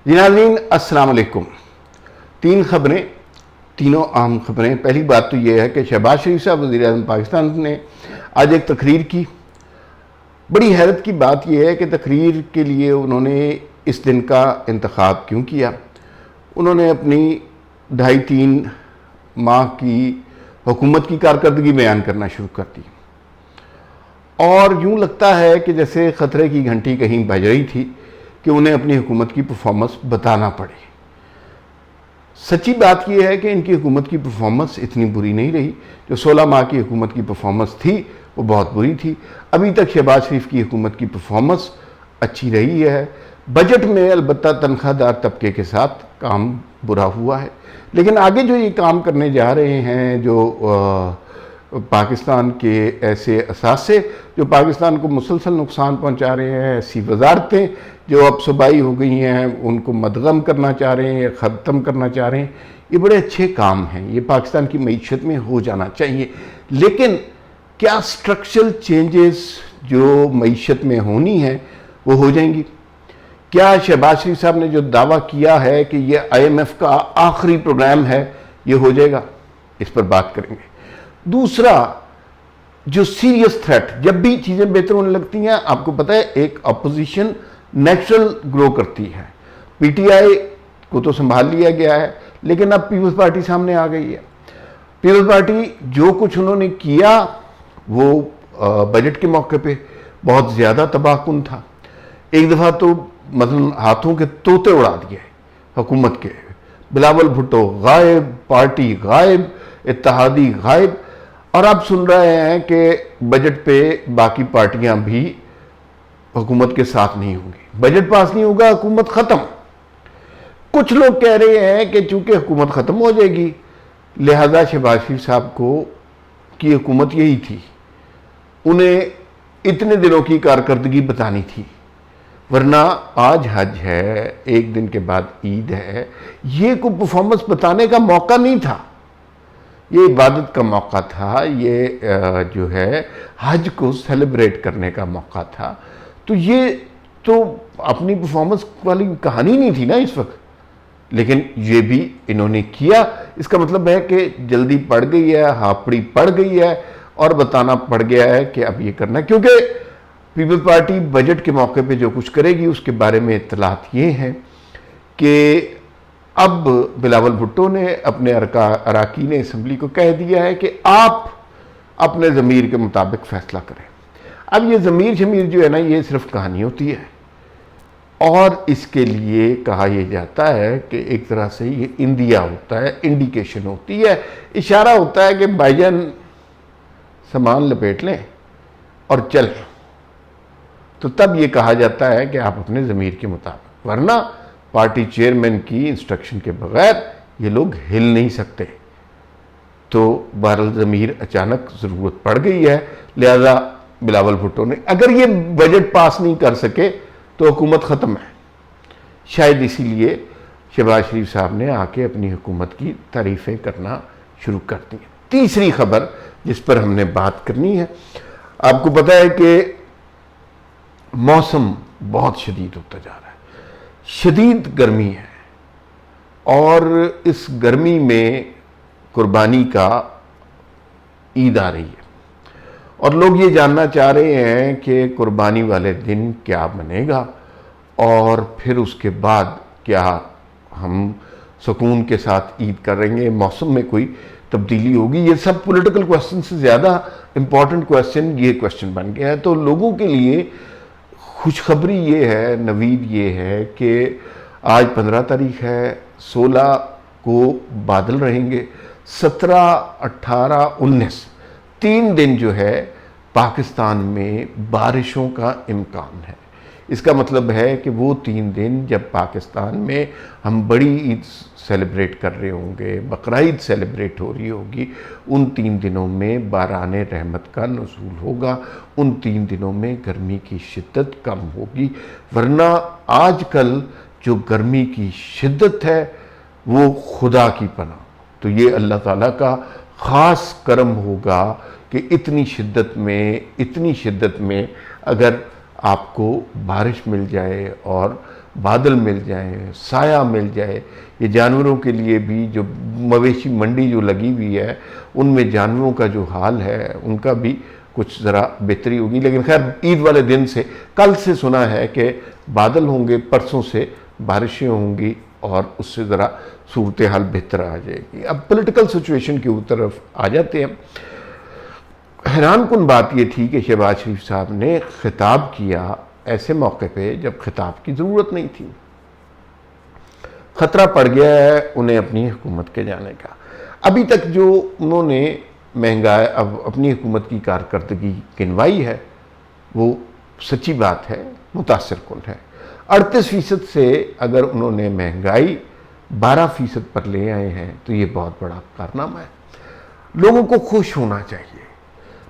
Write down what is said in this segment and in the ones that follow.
जी नाज़रीन, अस्सलाम वालेकुम। तीन खबरें, तीनों अहम खबरें। पहली बात तो ये है कि शहबाज शरीफ साहब वज़ीर-ए-आज़म पाकिस्तान ने आज एक तकरीर की। बड़ी हैरत की बात यह है कि तकरीर के लिए उन्होंने इस दिन का इंतखाब क्यों किया। उन्होंने अपनी 2.5-3 माह की हुकूमत की कारकर्दगी बयान करना शुरू कर दी और यूँ लगता है कि जैसे ख़तरे की घंटी कहीं बज रही थी कि उन्हें अपनी हुकूमत की परफॉर्मेंस बताना पड़े। सच्ची बात यह है कि इनकी हुकूमत की परफॉर्मेंस इतनी बुरी नहीं रही। जो 16 माह की हुकूमत की परफॉर्मेंस थी वो बहुत बुरी थी। अभी तक शहबाज शरीफ की हुकूमत की परफॉर्मेंस अच्छी रही है। बजट में अलबत्ता तनख्वाहदार तबके के साथ काम बुरा हुआ है, लेकिन आगे जो ये काम करने जा रहे हैं, जो पाकिस्तान के ऐसे असासे जो पाकिस्तान को मुसलसल नुकसान पहुंचा रहे हैं, ऐसी वजारतें जो अब सूबाई हो गई हैं, उनको मदगम करना चाह रहे हैं या ख़त्म करना चाह रहे हैं, ये बड़े अच्छे काम हैं। ये पाकिस्तान की मईशत में हो जाना चाहिए, लेकिन क्या स्ट्रक्चरल चेंजेस जो मईशत में होनी है वो हो जाएंगी? क्या शहबाज शरीफ साहब ने जो दावा किया है कि ये IMF का आखिरी प्रोग्राम है, ये हो जाएगा? इस पर बात करेंगे। दूसरा, जो सीरियस थ्रेट, जब भी चीज़ें बेहतर होने लगती हैं, आपको पता है एक अपोजिशन नेचुरल ग्रो करती है। PTI को तो संभाल लिया गया है, लेकिन अब पीपल्स पार्टी सामने आ गई है। पीपल्स पार्टी जो कुछ उन्होंने किया वो बजट के मौके पे बहुत ज़्यादा तबाहकुन था। एक दफ़ा तो मतलब हाथों के तोते उड़ा दिए हुकूमत के। बिलावल भुट्टो गायब, पार्टी गायब, इत्तेहादी गायब, और अब सुन रहे हैं कि बजट पे बाकी पार्टियां भी हुकूमत के साथ नहीं होंगी। बजट पास नहीं होगा, हुकूमत ख़त्म। कुछ लोग कह रहे हैं कि चूंकि हुकूमत ख़त्म हो जाएगी, लिहाजा शहबाज शरीफ साहब को की हुकूमत यही थी, उन्हें इतने दिनों की कारकर्दगी बतानी थी, वरना आज हज है, एक दिन के बाद ईद है, ये कोई परफॉर्मेंस बताने का मौका नहीं था। ये इबादत का मौका था, ये जो है हज को सेलिब्रेट करने का मौका था। तो ये तो अपनी परफॉर्मेंस वाली कहानी नहीं थी ना इस वक्त, लेकिन ये भी इन्होंने किया। इसका मतलब है कि जल्दी पड़ गई है, हापड़ी पड़ गई है और बताना पड़ गया है कि अब ये करना है, क्योंकि पीपल्स पार्टी बजट के मौके पे जो कुछ करेगी उसके बारे में इत्तलात ये हैं कि अब बिलावल भुट्टो ने अपने अराकीन असम्बली को कह दिया है कि आप अपने ज़मीर के मुताबिक फ़ैसला करें। अब ये ज़मीर शमीर जो है ना, ये सिर्फ कहानी होती है, और इसके लिए कहा यह जाता है कि एक तरह से ये इंदिया होता है, इंडिकेशन होती है, इशारा होता है कि भाईजान सामान लपेट लें और चलें। तो तब ये कहा जाता है कि आप अपने ज़मीर के मुताबिक, वरना पार्टी चेयरमैन की इंस्ट्रक्शन के बगैर ये लोग हिल नहीं सकते। तो बहरहाल ज़मीर अचानक ज़रूरत पड़ गई है, लिहाजा बिलावल भुट्टो ने, अगर ये बजट पास नहीं कर सके तो हुकूमत ख़त्म है। शायद इसीलिए शहबाज शरीफ साहब ने आके अपनी हुकूमत की तारीफ़ें करना शुरू कर दी। तीसरी खबर जिस पर हमने बात करनी है, आपको पता है कि मौसम बहुत शदीद होता जा रहा है, शदीद गर्मी है, और इस गर्मी में कुर्बानी का ईद आ रही है, और लोग ये जानना चाह रहे हैं कि कुर्बानी वाले दिन क्या बनेगा और फिर उसके बाद क्या हम सुकून के साथ ईद करेंगे, मौसम में कोई तब्दीली होगी। ये सब पॉलिटिकल क्वेश्चन से ज़्यादा इम्पॉर्टेंट क्वेश्चन ये क्वेश्चन बन गया है। तो लोगों के लिए खुशखबरी ये है, नवीद ये है कि आज 15 तारीख है, 16 को बादल रहेंगे, 17, 18, 19 3 दिन जो है पाकिस्तान में बारिशों का इम्कान है। इसका मतलब है कि वो 3 दिन जब पाकिस्तान में हम बड़ी ईद सेलिब्रेट कर रहे होंगे, बकरा ईद सेलिब्रेट हो रही होगी, उन 3 दिनों में बाराने रहमत का नुज़ूल होगा। उन 3 दिनों में गर्मी की शिद्दत कम होगी, वरना आजकल जो गर्मी की शिद्दत है वो खुदा की पनाह। तो ये अल्लाह ताला का ख़ास करम होगा कि इतनी शिद्दत में अगर आपको बारिश मिल जाए और बादल मिल जाए, साया मिल जाए, ये जानवरों के लिए भी, जो मवेशी मंडी जो लगी हुई है उनमें जानवरों का जो हाल है उनका भी कुछ ज़रा बेहतरी होगी। लेकिन खैर ईद वाले दिन से, कल से सुना है कि बादल होंगे, परसों से बारिशें होंगी और उससे ज़रा सूरत हाल बेहतर आ जाएगी। अब पॉलिटिकल सिचुएशन की तरफ आ जाते हैं। हैरानकुन बात यह थी कि शहबाज शरीफ साहब ने खिताब किया ऐसे मौके पे जब खिताब की ज़रूरत नहीं थी। ख़तरा पड़ गया है उन्हें अपनी हुकूमत के जाने का। अभी तक जो उन्होंने महंगाई अब अपनी हुकूमत की कारकर्दगी गिनवाई है वो सच्ची बात है, मुतासिर कुन है। 38% से अगर उन्होंने महंगाई 12% पर ले आए हैं तो ये बहुत बड़ा कारनामा है। लोगों को खुश होना चाहिए।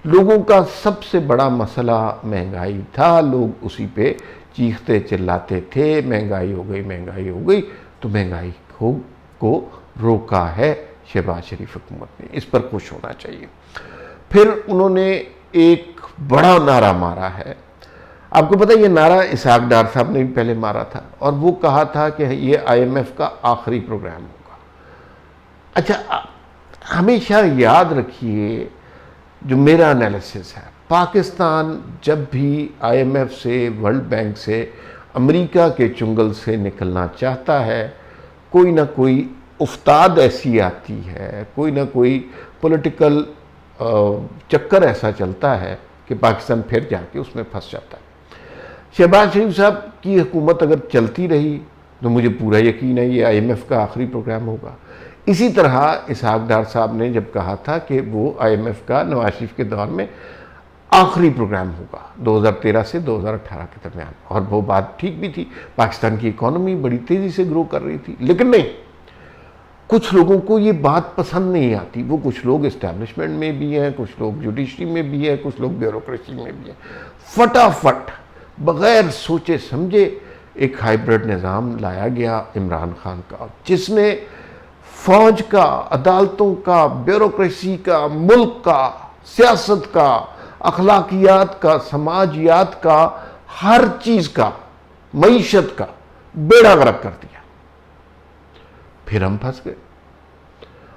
लोगों का सबसे बड़ा मसला महंगाई था, लोग उसी पे चीखते चिल्लाते थे, महंगाई हो गई, महंगाई हो गई। तो महंगाई को रोका है शहबाज शरीफ हुकूमत ने, इस पर खुश होना चाहिए। फिर उन्होंने एक बड़ा नारा मारा है, आपको पता है ये नारा इसहाक डार साहब ने भी पहले मारा था, और वो कहा था कि ये IMF का आखिरी प्रोग्राम होगा। अच्छा, हमेशा याद रखिए जो मेरा एनालिसिस है, पाकिस्तान जब भी IMF से, वर्ल्ड बैंक से, अमेरिका के चुंगल से निकलना चाहता है, कोई ना कोई उफ्ताद ऐसी आती है, कोई ना कोई पॉलिटिकल चक्कर ऐसा चलता है कि पाकिस्तान फिर जाके उसमें फंस जाता है। शहबाज शरीफ साहब की हुकूमत अगर चलती रही तो मुझे पूरा यकीन है ये IMF का आखिरी प्रोग्राम होगा। इसी तरह इसहाक डार साहब ने जब कहा था कि वो IMF का नवाज शरीफ के दौर में आखिरी प्रोग्राम होगा 2013 से 2018 के दरमियान, और वो बात ठीक भी थी। पाकिस्तान की इकॉनमी बड़ी तेज़ी से ग्रो कर रही थी। लेकिन नहीं, कुछ लोगों को ये बात पसंद नहीं आती। वो कुछ लोग इस्टेब्लिशमेंट में भी हैं, कुछ लोग जुडिशरी में भी हैं, कुछ लोग ब्यूरोक्रेसी में भी हैं। फटाफट बग़ैर सोचे समझे एक हाइब्रिड निज़ाम लाया गया इमरान खान का, जिसने फौज का, अदालतों का, ब्यूरोक्रेसी का, मुल्क का, सियासत का, अखलाकियात का, समाजियात का, हर चीज़ का, मईशत का बेड़ा गर्क कर दिया। फिर हम फंस गए।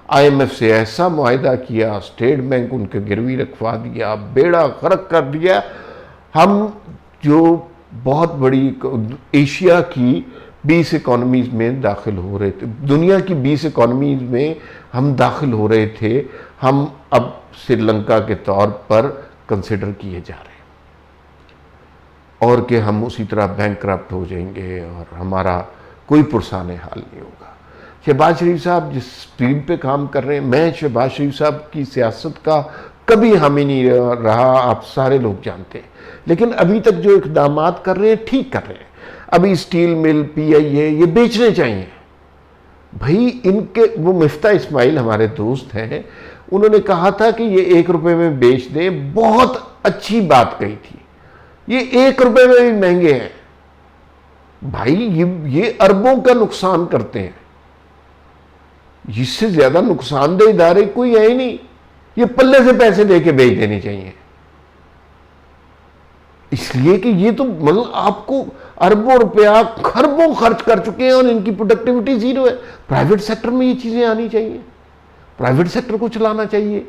IMF से ऐसा मुआहिदा किया, स्टेट बैंक उनके गिरवी रखवा दिया, बेड़ा गर्क कर दिया। हम जो बहुत बड़ी एशिया की 20 इकॉनमीज़ में दाखिल हो रहे थे, दुनिया की 20 इकॉनमीज़ में हम दाखिल हो रहे थे, हम अब श्रीलंका के तौर पर कंसिडर किए जा रहे हैं, और कि हम उसी तरह बैंकक्रप्ट हो जाएंगे और हमारा कोई पुरसाने हाल नहीं होगा। शहबाज शरीफ साहब जिस स्पीड पे काम कर रहे हैं, मैं शहबाज शरीफ साहब की सियासत का कभी हामी नहीं रहा, आप सारे लोग जानते हैं। लेकिन अभी तक जो इक़दामात कर रहे हैं ठीक कर रहे हैं। अभी स्टील मिल, PIA ये बेचने चाहिए भाई इनके। वो मिफ्ता इस्माइल हमारे दोस्त हैं, उन्होंने कहा था कि ये 1 रुपये में बेच दें, बहुत अच्छी बात कही थी। ये 1 रुपये में भी महंगे हैं भाई, ये अरबों का नुकसान करते हैं। इससे ज्यादा नुकसानदेह इदारे कोई है ही नहीं। ये पल्ले से पैसे देके बेच देने चाहिए, इसलिए कि ये तो मतलब आपको अरबों रुपया, खरबों खर्च कर चुके हैं और इनकी प्रोडक्टिविटी जीरो है। प्राइवेट सेक्टर में ये चीजें आनी चाहिए, प्राइवेट सेक्टर को चलाना चाहिए।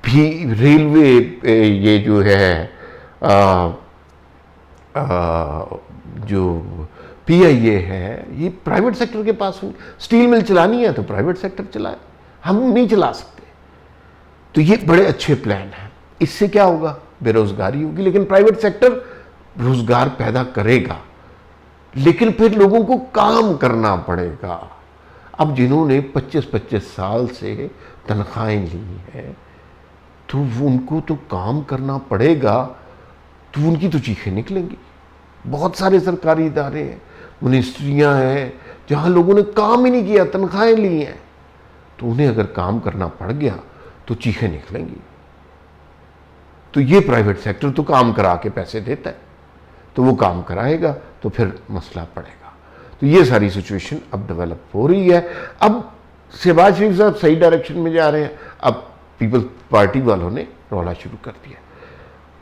भी रेलवे ये जो है जो PIA है, ये प्राइवेट सेक्टर के पास होंगे। स्टील मिल चलानी है तो प्राइवेट सेक्टर चलाए, हम नहीं चला सकते। तो ये बड़े अच्छे प्लान हैं। इससे क्या होगा? बेरोजगारी होगी, लेकिन प्राइवेट सेक्टर रोजगार पैदा करेगा, लेकिन फिर लोगों को काम करना पड़ेगा। अब जिन्होंने 25-25 साल से तनख्वाहें ली हैं तो उनको तो काम करना पड़ेगा, तो उनकी तो चीखें निकलेंगी। बहुत सारे सरकारी इदारे हैं, मिनिस्ट्रियां हैं, जहां लोगों ने काम ही नहीं किया, तनख्वाहें ली हैं, तो उन्हें अगर काम करना पड़ गया तो चीखें निकलेंगी। तो ये प्राइवेट सेक्टर तो काम करा के पैसे देता है, तो वो काम कराएगा तो फिर मसला पड़ेगा। तो ये सारी सिचुएशन अब डेवलप हो रही है। अब शहबाज शरीफ साहब सही डायरेक्शन में जा रहे हैं। अब पीपल्स पार्टी वालों ने रौला शुरू कर दिया।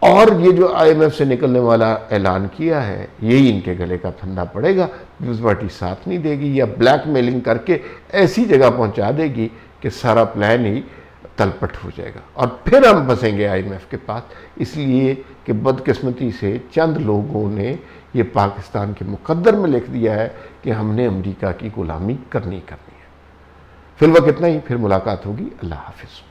और ये जो IMF से निकलने वाला ऐलान किया है, यही इनके गले का फंदा पड़ेगा। पीपल्स पार्टी साथ नहीं देगी या ब्लैकमेलिंग करके ऐसी जगह पहुंचा देगी कि सारा प्लान ही तलपट हो जाएगा और फिर हम फंसेंगे IMF के पास। इसलिए कि बदकिस्मती से चंद लोगों ने ये पाकिस्तान के मुकद्दर में लिख दिया है कि हमने अमेरिका की गुलामी करनी है। फिलहाल इतना ही, फिर मुलाकात होगी। अल्लाह हाफिज़।